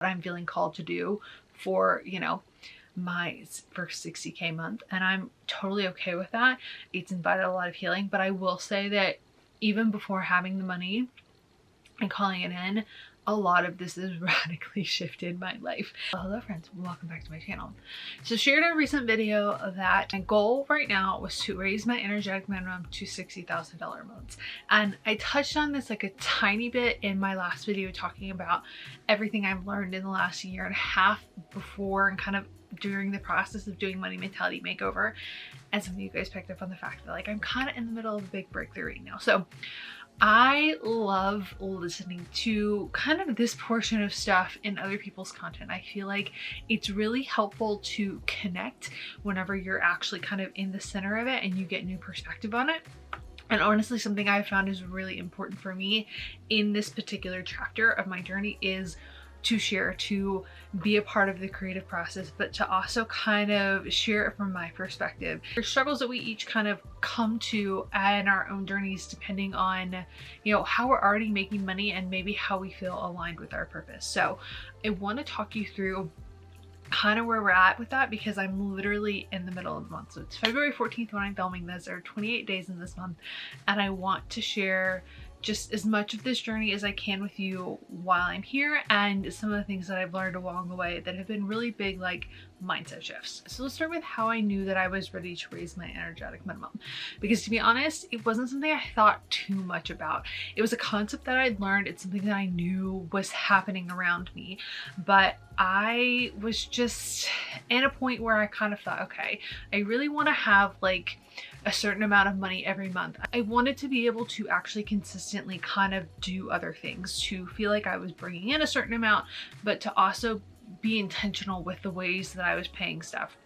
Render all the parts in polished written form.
I'm feeling called to do for, you know, my first 60K month, and I'm totally okay with that. It's invited a lot of healing, but I will say that even before having the money and calling it in, a lot of this has radically shifted my life. Hello friends, welcome back to my channel. So shared in a recent video that my goal right now was to raise my energetic minimum to $60,000 months. And I touched on this like a tiny bit in my last video, talking about everything I've learned in the last year and a half before and kind of during the process of doing Money Mentality Makeover. And some of you guys picked up on the fact that like I'm kind of in the middle of a big breakthrough right now. So I love listening to kind of this portion of stuff in other people's content. I feel like it's really helpful to connect whenever you're actually kind of in the center of it and you get new perspective on it. And honestly, something I found is really important for me in this particular chapter of my journey is to share, to be a part of the creative process, but to also kind of share it from my perspective. There's struggles that we each kind of come to in our own journeys, depending on, you know, how we're already making money and maybe how we feel aligned with our purpose. So I want to talk you through kind of where we're at with that, because I'm literally in the middle of the month. So it's February 14th when I'm filming this. There are 28 days in this month, and I want to share just as much of this journey as I can with you while I'm here, and some of the things that I've learned along the way that have been really big, like mindset shifts. So let's start with how I knew that I was ready to raise my energetic minimum, because to be honest, it wasn't something I thought too much about. It was a concept that I'd learned. It's something that I knew was happening around me, but I was just at a point where I kind of thought, okay, I really want to have like a certain amount of money every month. I wanted to be able to actually consistently kind of do other things, to feel like I was bringing in a certain amount, but to also be intentional with the ways that I was paying stuff.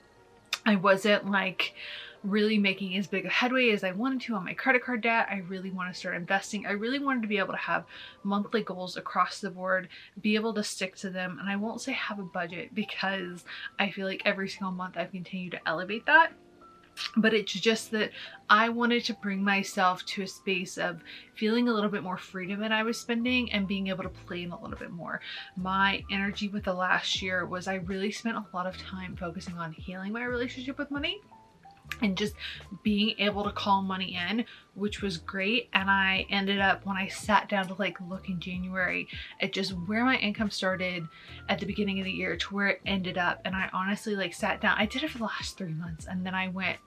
I wasn't like really making as big a headway as I wanted to on my credit card debt. I really want to start investing. I really wanted to be able to have monthly goals across the board, be able to stick to them. And I won't say have a budget, because I feel like every single month I've continued to elevate that. But it's just that I wanted to bring myself to a space of feeling a little bit more freedom than I was spending, and being able to plan a little bit more. My energy with the last year was I really spent a lot of time focusing on healing my relationship with money and just being able to call money in, which was great. And I ended up, when I sat down to like look in January at just where my income started at the beginning of the year to where it ended up, and I honestly like sat down, I did it for the last 3 months, and then I went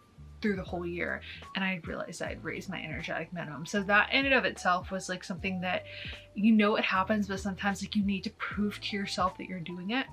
through the whole year and I realized I'd raised my energetic minimum. So that in and of itself was like something that, you know, it happens, but sometimes like you need to prove to yourself that you're doing it.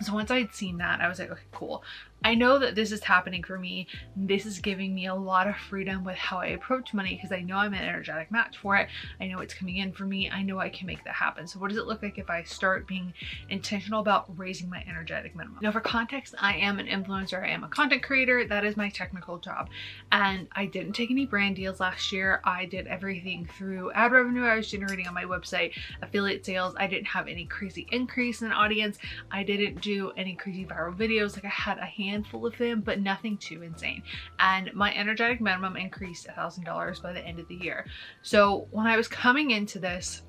So once I'd seen that, I was like, okay, cool. I know that this is happening for me. This is giving me a lot of freedom with how I approach money, because I know I'm an energetic match for it. I know it's coming in for me. I know I can make that happen. So what does it look like if I start being intentional about raising my energetic minimum? Now, for context, I am an influencer. I am a content creator. That is my technical job. And I didn't take any brand deals last year. I did everything through ad revenue I was generating on my website, affiliate sales. I didn't have any crazy increase in audience. I didn't do any crazy viral videos. Like I had a handful of them, but nothing too insane. And my energetic minimum increased $1,000 by the end of the year. So when I was coming into this,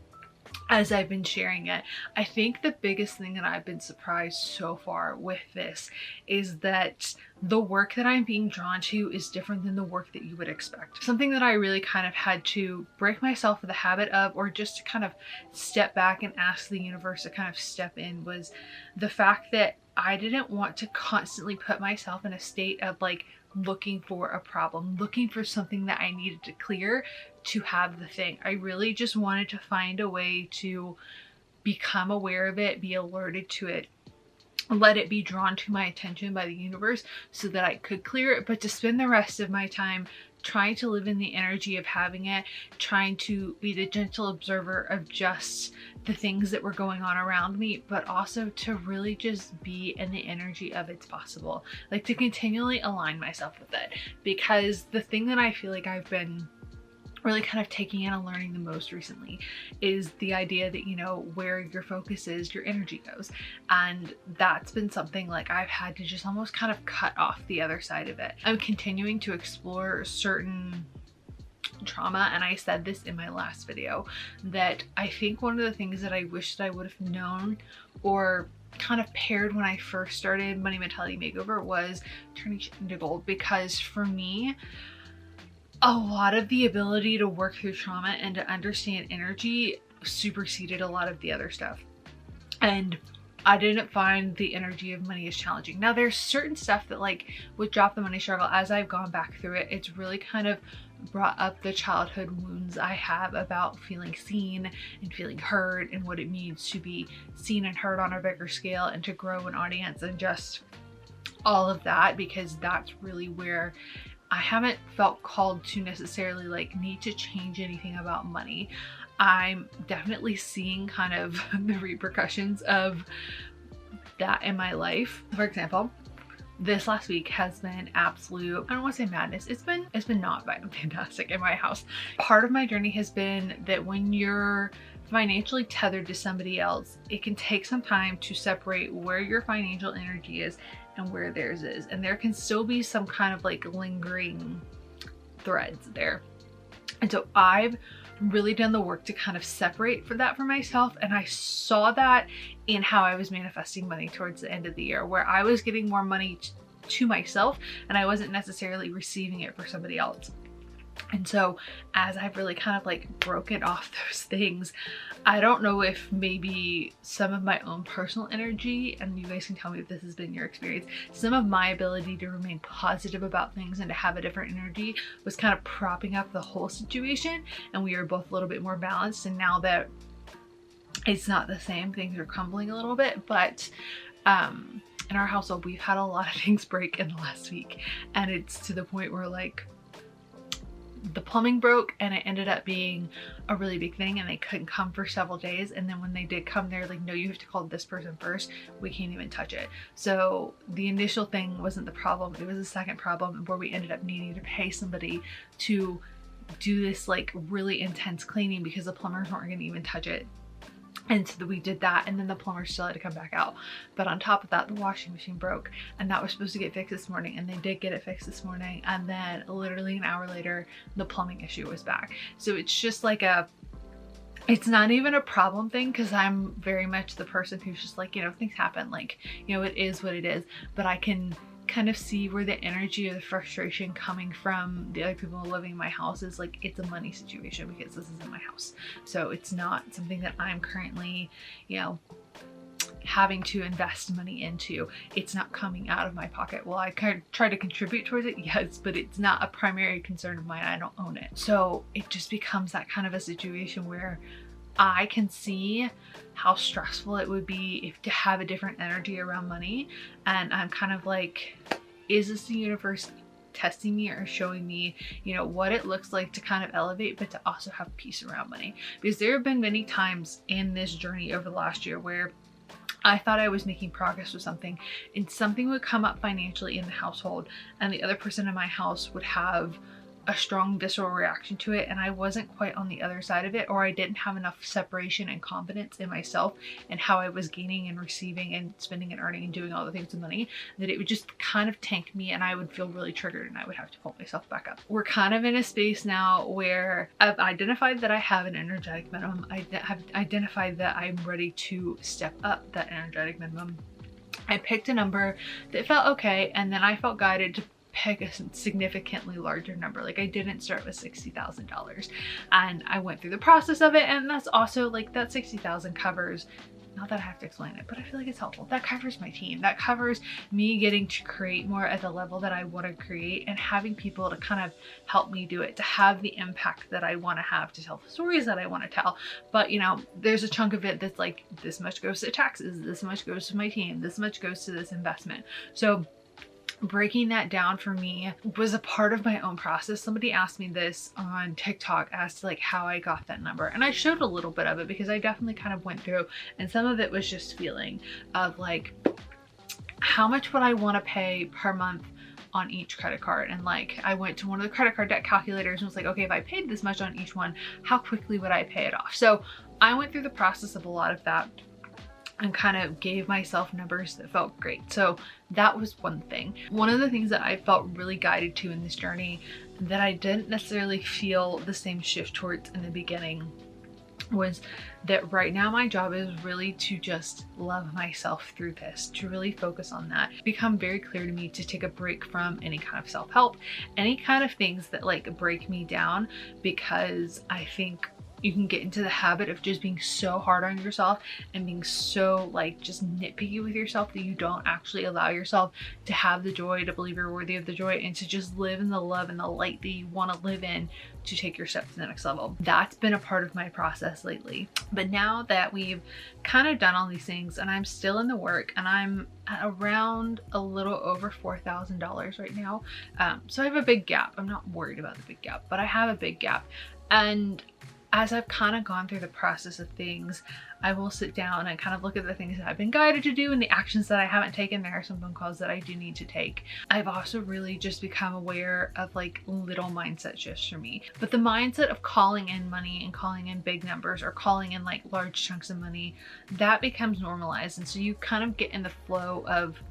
as I've been sharing it, I think the biggest thing that I've been surprised so far with this is that the work that I'm being drawn to is different than the work that you would expect. Something that I really kind of had to break myself of the habit of, or just to kind of step back and ask the universe to kind of step in, was the fact that I didn't want to constantly put myself in a state of like looking for a problem, looking for something that I needed to clear to have the thing. I really just wanted to find a way to become aware of it, be alerted to it, let it be drawn to my attention by the universe so that I could clear it, but to spend the rest of my time trying to live in the energy of having it, trying to be the gentle observer of just the things that were going on around me, but also to really just be in the energy of it's possible, like to continually align myself with it. Because the thing that I feel like I've been really kind of taking in and learning the most recently is the idea that, you know, where your focus is, your energy goes. And that's been something like I've had to just almost kind of cut off the other side of it. I'm continuing to explore certain trauma. And I said this in my last video, that I think one of the things that I wish that I would have known or kind of paired when I first started Money Mentality Makeover was turning shit into gold. Because for me, a lot of the ability to work through trauma and to understand energy superseded a lot of the other stuff. And I didn't find the energy of money as challenging. Now there's certain stuff that, like with Drop the Money Struggle, as I've gone back through it, it's really kind of brought up the childhood wounds I have about feeling seen and feeling heard, and what it means to be seen and heard on a bigger scale and to grow an audience and just all of that, because that's really where I haven't felt called to necessarily like need to change anything about money. I'm definitely seeing kind of the repercussions of that in my life. For example, this last week has been absolute, I don't want to say madness. It's been not fantastic in my house. Part of my journey has been that when you're financially tethered to somebody else, it can take some time to separate where your financial energy is and where theirs is. And there can still be some kind of like lingering threads there. And so I've really done the work to kind of separate for that for myself. And I saw that in how I was manifesting money towards the end of the year, where I was getting more money to myself and I wasn't necessarily receiving it for somebody else. And so as I've really kind of like broken off those things, I don't know if maybe some of my own personal energy, and you guys can tell me if this has been your experience, some of my ability to remain positive about things and to have a different energy was kind of propping up the whole situation, and we were both a little bit more balanced. And now that it's not the same, things are crumbling a little bit. But in our household, we've had a lot of things break in the last week, and it's to the point where like the plumbing broke and it ended up being a really big thing, and they couldn't come for several days. And then when they did come, they're like, no, you have to call this person first. We can't even touch it. So the initial thing wasn't the problem. It was the second problem, where we ended up needing to pay somebody to do this like really intense cleaning because the plumbers weren't going to even touch it. And so we did that, and then the plumber still had to come back out. But on top of that, the washing machine broke, and that was supposed to get fixed this morning, and they did get it fixed this morning. And then literally an hour later, the plumbing issue was back. So it's just like it's not even a problem thing, because I'm very much the person who's just like, you know, things happen, like, you know, it is what it is. But I can kind of see where the energy or the frustration coming from the other people living in my house is like, it's a money situation because this isn't my house. So it's not something that I'm currently, you know, having to invest money into. It's not coming out of my pocket. Well, I kind of try to contribute towards it, yes, but it's not a primary concern of mine. I don't own it. So it just becomes that kind of a situation where I can see how stressful it would be if to have a different energy around money. And I'm kind of like, is this the universe testing me or showing me, you know, what it looks like to kind of elevate, but to also have peace around money? Because there have been many times in this journey over the last year where I thought I was making progress with something, and something would come up financially in the household, and the other person in my house would have a strong visceral reaction to it, and I wasn't quite on the other side of it, or I didn't have enough separation and confidence in myself and how I was gaining and receiving and spending and earning and doing all the things with money, that it would just kind of tank me, and I would feel really triggered, and I would have to pull myself back up. We're kind of in a space now where I've identified that I have an energetic minimum. I have identified that I'm ready to step up that energetic minimum. I picked a number that felt okay, and then I felt guided to pick a significantly larger number. Like, I didn't start with $60,000, and I went through the process of it. And that's also like, that 60,000 covers, not that I have to explain it, but I feel like it's helpful. That covers my team. That covers me getting to create more at the level that I want to create, and having people to kind of help me do it, to have the impact that I want to have, to tell the stories that I want to tell. But you know, there's a chunk of it that's like, this much goes to taxes, this much goes to my team, this much goes to this investment. So breaking that down for me was a part of my own process. Somebody asked me this on TikTok as to like how I got that number, and I showed a little bit of it because I definitely kind of went through, and some of it was just feeling of like, how much would I want to pay per month on each credit card? And like, I went to one of the credit card debt calculators and was like, okay, if I paid this much on each one, how quickly would I pay it off? So I went through the process of a lot of that and kind of gave myself numbers that felt great. So that was one thing. One of the things that I felt really guided to in this journey that I didn't necessarily feel the same shift towards in the beginning was that right now my job is really to just love myself through this, to really focus on that. It's become very clear to me to take a break from any kind of self-help, any kind of things that like break me down, because I think you can get into the habit of just being so hard on yourself and being so like just nitpicky with yourself that you don't actually allow yourself to have the joy, to believe you're worthy of the joy, and to just live in the love and the light that you want to live in to take your steps to the next level. That's been a part of my process lately. But now that we've kind of done all these things and I'm still in the work and I'm at around a little over $4,000 right now. So I have a big gap. I'm not worried about the big gap, but I have a big gap. And as I've kind of gone through the process of things, I will sit down and kind of look at the things that I've been guided to do and the actions that I haven't taken. There are some phone calls that I do need to take. I've also really just become aware of like little mindset shifts for me. But the mindset of calling in money and calling in big numbers or calling in like large chunks of money, that becomes normalized. And so you kind of get in the flow of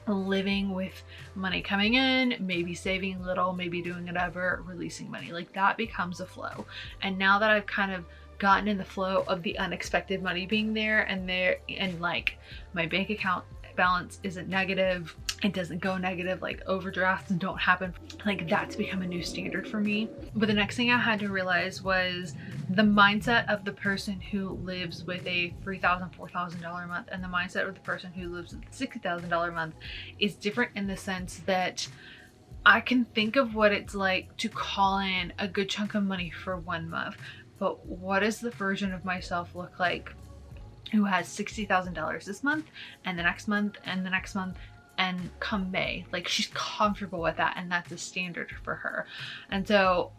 living with money coming in, maybe saving a little, maybe doing whatever, releasing money. Like that becomes a flow. And now that I've kind of gotten in the flow of the unexpected money being there and like my bank account balance isn't negative, it doesn't go negative, like overdrafts don't happen, like that's become a new standard for me. But the next thing I had to realize was the mindset of the person who lives with a $3,000, $4,000 a month and the mindset of the person who lives with a $60,000 a month is different, in the sense that I can think of what it's like to call in a good chunk of money for 1 month, but what does the version of myself look like who has $60,000 this month and the next month and the next month, and come May, like she's comfortable with that and that's a standard for her. And so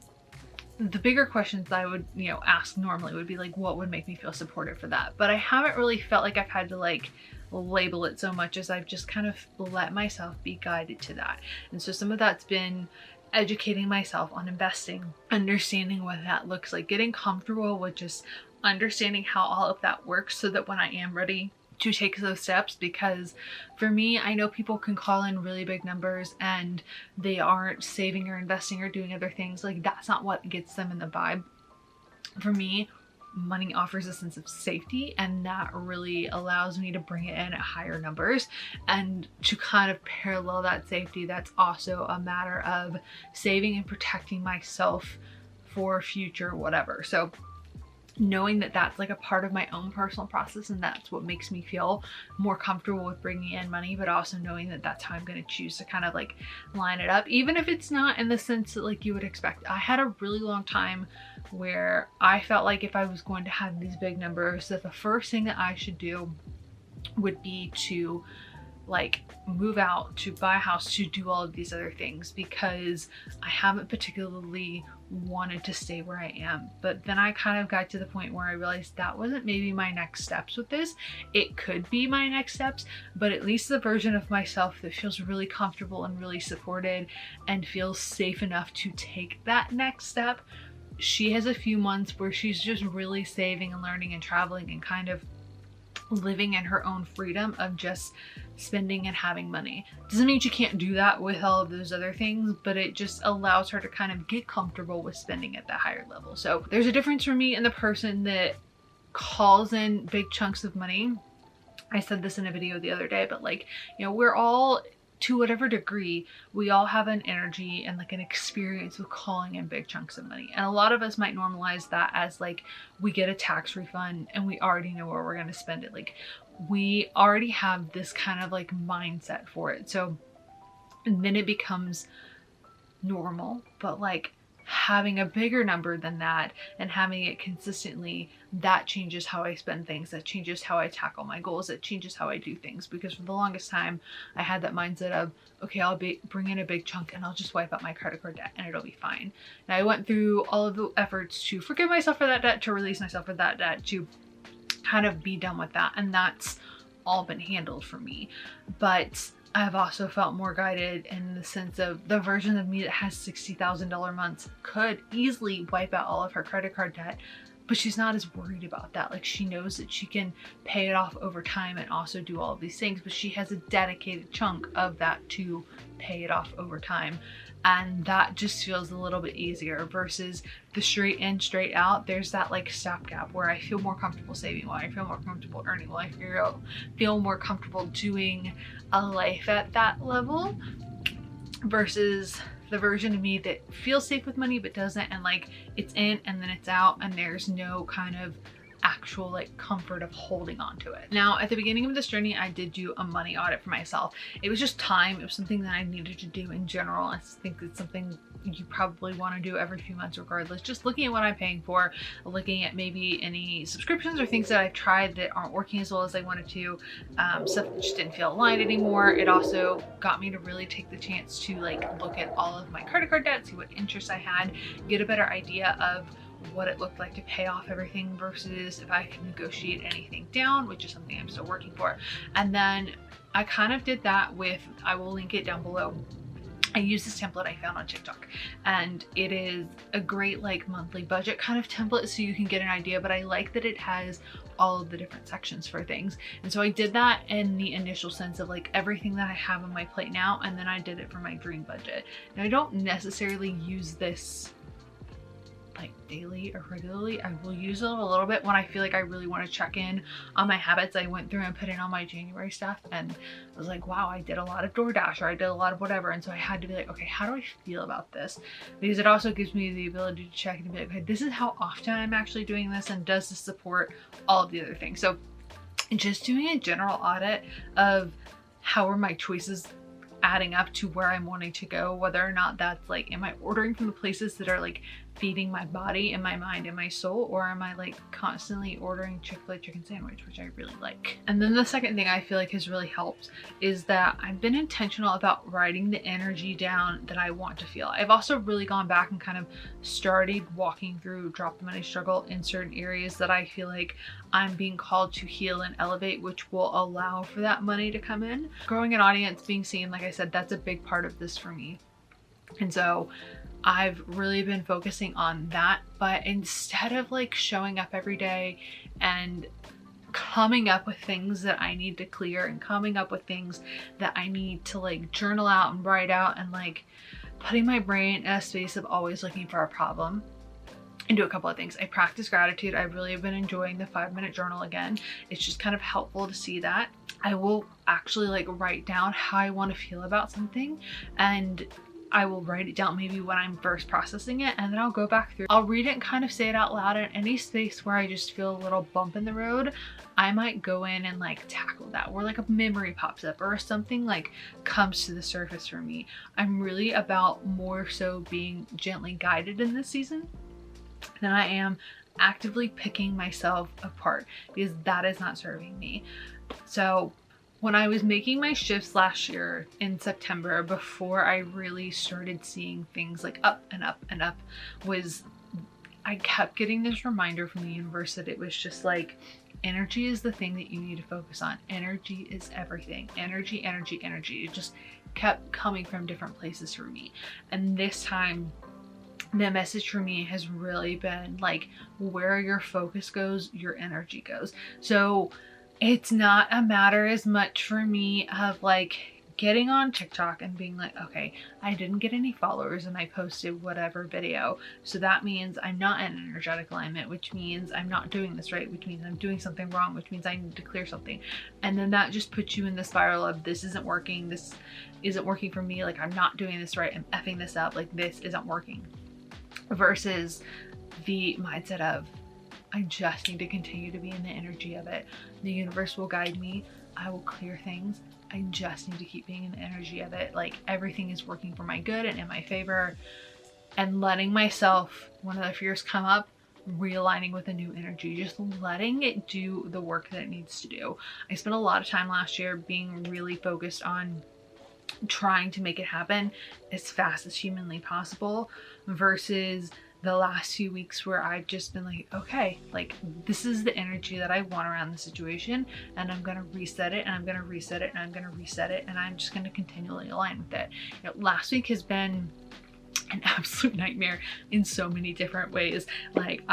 the bigger questions I would, ask normally would be like, what would make me feel supported for that? But I haven't really felt like I've had to like label it so much, as I've just kind of let myself be guided to that. And so some of that's been educating myself on investing, understanding what that looks like, getting comfortable with just understanding how all of that works, so that when I am ready to take those steps, because for me, I know people can call in really big numbers and they aren't saving or investing or doing other things. Like that's not what gets them in the vibe. For me, money offers a sense of safety, and that really allows me to bring it in at higher numbers. And to kind of parallel that safety, that's also a matter of saving and protecting myself for future whatever. So knowing that that's like a part of my own personal process, and that's what makes me feel more comfortable with bringing in money, but also knowing that that's how I'm going to choose to kind of like line it up, even if it's not in the sense that like you would expect. I had a really long time where I felt like if I was going to have these big numbers, that the first thing that I should do would be to like move out, to buy a house, to do all of these other things, because I haven't particularly wanted to stay where I am. But then I kind of got to the point where I realized that wasn't maybe my next steps with this. It could be my next steps, but at least the version of myself that feels really comfortable and really supported and feels safe enough to take that next step. She has a few months where she's just really saving and learning and traveling and kind of living in her own freedom of just spending and having money. Doesn't mean she can't do that with all of those other things, but it just allows her to kind of get comfortable with spending at that higher level. So there's a difference for me and the person that calls in big chunks of money. I said this in a video the other day, but like, we're all, to whatever degree, we all have an energy and like an experience with calling in big chunks of money. And a lot of us might normalize that as like, we get a tax refund and we already know where we're going to spend it. Like we already have this kind of like mindset for it. So, and then it becomes normal, but like having a bigger number than that and having it consistently, that changes how I spend things, that changes how I tackle my goals, that changes how I do things. Because for the longest time I had that mindset of, okay, I'll bring in a big chunk and I'll just wipe out my credit card debt and it'll be fine. And I went through all of the efforts to forgive myself for that debt, to release myself for that debt, to kind of be done with that, and that's all been handled for me. But I've also felt more guided in the sense of the version of me that has $60,000 months could easily wipe out all of her credit card debt, but she's not as worried about that. Like, she knows that she can pay it off over time and also do all of these things, but she has a dedicated chunk of that to pay it off over time. And that just feels a little bit easier versus the straight in, straight out. There's that like stopgap where I feel more comfortable saving, while I feel more comfortable earning, while I feel more comfortable doing a life at that level, versus the version of me that feels safe with money but doesn't, and like it's in and then it's out and there's no kind of actual like comfort of holding on to it. Now, at the beginning of this journey, I did do a money audit for myself. It was just time. It was something that I needed to do in general. I think it's something you probably want to do every few months regardless. Just looking at what I'm paying for, looking at maybe any subscriptions or things that I've tried that aren't working as well as I wanted to, stuff that just didn't feel aligned anymore. It also got me to really take the chance to like look at all of my credit card debt, see what interest I had, get a better idea of what it looked like to pay off everything versus if I could negotiate anything down, which is something I'm still working for. And then I kind of did that with, I will link it down below. I use this template I found on TikTok, and it is a great like monthly budget kind of template so you can get an idea, but I like that it has all of the different sections for things. And so I did that in the initial sense of like everything that I have on my plate now, and then I did it for my dream budget. Now, I don't necessarily use this like daily or regularly. I will use it a little bit when I feel like I really want to check in on my habits. I went through and put in all my January stuff and I was like, wow, I did a lot of DoorDash, or I did a lot of whatever. And so I had to be like, okay, how do I feel about this? Because it also gives me the ability to check and be like, okay, this is how often I'm actually doing this, and does this support all of the other things? So just doing a general audit of how are my choices adding up to where I'm wanting to go, whether or not that's like, am I ordering from the places that are like feeding my body and my mind and my soul, or am I like constantly ordering Chick-fil-A chicken sandwich, which I really like. And then the second thing I feel like has really helped is that I've been intentional about writing the energy down that I want to feel. I've also really gone back and kind of started walking through drop the money struggle in certain areas that I feel like I'm being called to heal and elevate, which will allow for that money to come in. Growing an audience, being seen, like I said, that's a big part of this for me. And so I've really been focusing on that, but instead of like showing up every day and coming up with things that I need to clear and coming up with things that I need to like journal out and write out and like putting my brain in a space of always looking for a problem, and do a couple of things. I practice gratitude. I really have been enjoying the 5-minute journal again. It's just kind of helpful to see that. I will actually like write down how I want to feel about something, and I will write it down maybe when I'm first processing it, and then I'll go back through. I'll read it and kind of say it out loud. In any space where I just feel a little bump in the road, I might go in and like tackle that, where like a memory pops up or something like comes to the surface for me. I'm really about more so being gently guided in this season than I am actively picking myself apart, because that is not serving me. So when I was making my shifts last year in September, before I really started seeing things like up and up and up, was I kept getting this reminder from the universe that it was just like, energy is the thing that you need to focus on. Energy is everything. Energy, energy, energy. It just kept coming from different places for me. And this time, the message for me has really been like, where your focus goes, your energy goes. So it's not a matter as much for me of like getting on TikTok and being like, okay, I didn't get any followers and I posted whatever video, so that means I'm not in energetic alignment, which means I'm not doing this right, which means I'm doing something wrong, which means I need to clear something. And then that just puts you in the spiral of, this isn't working, this isn't working for me, like I'm not doing this right, I'm effing this up, like this isn't working. Versus the mindset of, I just need to continue to be in the energy of it. The universe will guide me. I will clear things. I just need to keep being in the energy of it. Like everything is working for my good and in my favor. And letting myself, when the fears come up, realigning with a new energy, just letting it do the work that it needs to do. I spent a lot of time last year being really focused on trying to make it happen as fast as humanly possible, versus the last few weeks where I've just been like, okay, like this is the energy that I want around the situation, and I'm gonna reset it, and I'm gonna reset it, and I'm gonna reset it, and I'm just gonna continually align with it. You know, last week has been an absolute nightmare in so many different ways. Like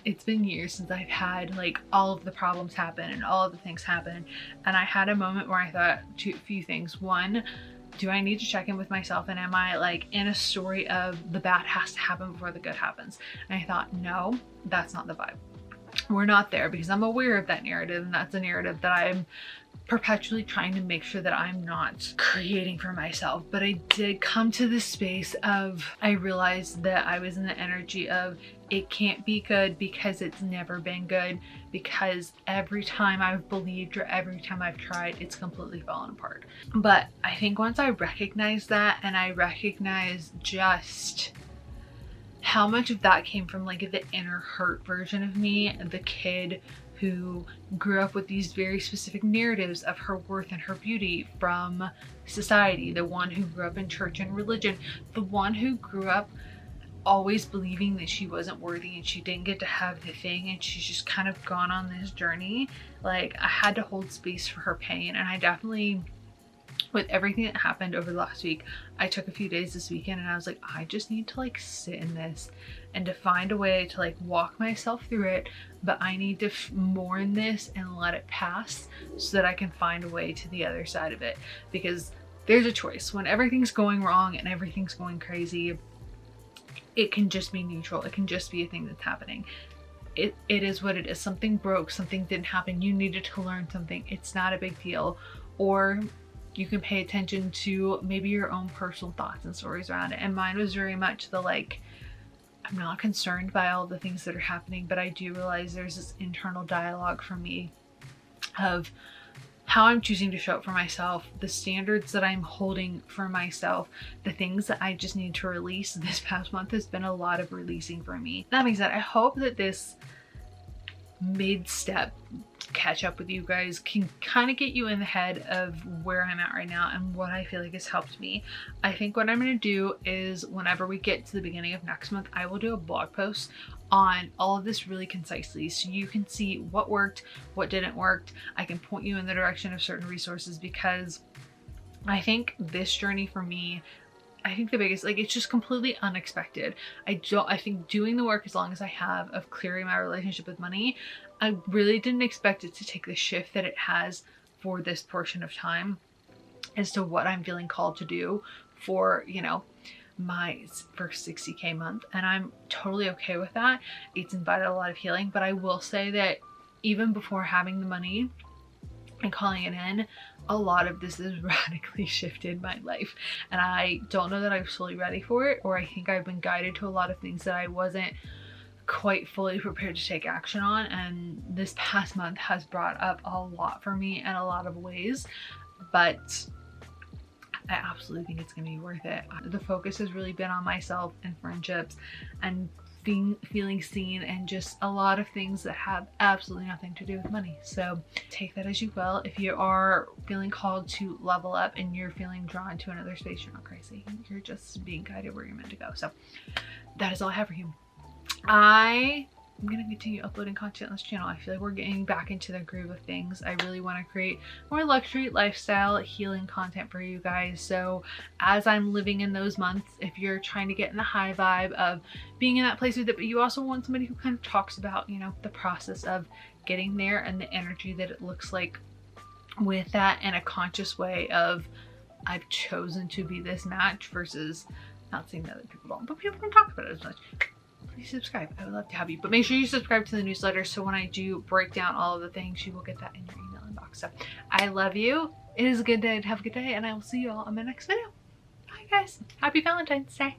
it's been years since I've had like all of the problems happen and all of the things happen. And I had a moment where I thought a few things. One, do I need to check in with myself, and am I like in a story of the bad has to happen before the good happens? And I thought, no, that's not the vibe. We're not there, because I'm aware of that narrative, and that's a narrative that I'm perpetually trying to make sure that I'm not creating for myself. But I did come to this space of, I realized that I was in the energy of it can't be good because it's never been good, because every time I've believed or every time I've tried, it's completely fallen apart. But I think once I recognized that, and I recognized just how much of that came from like the inner hurt version of me, the kid who grew up with these very specific narratives of her worth and her beauty from society, the one who grew up in church and religion, the one who grew up always believing that she wasn't worthy and she didn't get to have the thing, and she's just kind of gone on this journey. Like, I had to hold space for her pain, and I definitely, with everything that happened over the last week, I took a few days this weekend and I was like, I just need to like sit in this and to find a way to like walk myself through it, but I need to mourn this and let it pass so that I can find a way to the other side of it. Because there's a choice. When everything's going wrong and everything's going crazy, it can just be neutral. It can just be a thing that's happening. It is what it is. Something broke, something didn't happen, you needed to learn something. It's not a big deal. Or you can pay attention to maybe your own personal thoughts and stories around it. And mine was very much the like, I'm not concerned by all the things that are happening, but I do realize there's this internal dialogue for me of how I'm choosing to show up for myself, the standards that I'm holding for myself, the things that I just need to release. This past month has been a lot of releasing for me. That being said, I hope that this mid-step catch up with you guys can kind of get you in the head of where I'm at right now and what I feel like has helped me. I think what I'm going to do is whenever we get to the beginning of next month, I will do a blog post on all of this really concisely, so you can see what worked, what didn't work. I can point you in the direction of certain resources, because I think this journey for me, I think the biggest, like, it's just completely unexpected. I think doing the work as long as I have of clearing my relationship with money, I really didn't expect it to take the shift that it has for this portion of time as to what I'm feeling called to do for, you know, my first 60K month. And I'm totally okay with that. It's invited a lot of healing, but I will say that even before having the money and calling it in, a lot of this has radically shifted my life, and I don't know that I'm fully ready for it, or I think I've been guided to a lot of things that I wasn't quite fully prepared to take action on. And this past month has brought up a lot for me in a lot of ways, but I absolutely think it's going to be worth it. The focus has really been on myself and friendships and feeling seen, and just a lot of things that have absolutely nothing to do with money. So take that as you will. If you are feeling called to level up and you're feeling drawn to another space, you're not crazy. You're just being guided where you're meant to go. So that is all I have for you. I'm going to continue uploading content on this channel. I feel like we're getting back into the groove of things. I really want to create more luxury lifestyle healing content for you guys. So as I'm living in those months, if you're trying to get in the high vibe of being in that place with it, but you also want somebody who kind of talks about, you know, the process of getting there and the energy that it looks like with that, in a conscious way of, I've chosen to be this match, versus not saying that other people don't, but people don't talk about it as much. Please subscribe. I would love to have you, but make sure you subscribe to the newsletter, so when I do break down all of the things, you will get that in your email inbox. So I love you. It is a good day. Have a good day, and I will see you all in my next video. Bye guys. Happy Valentine's Day.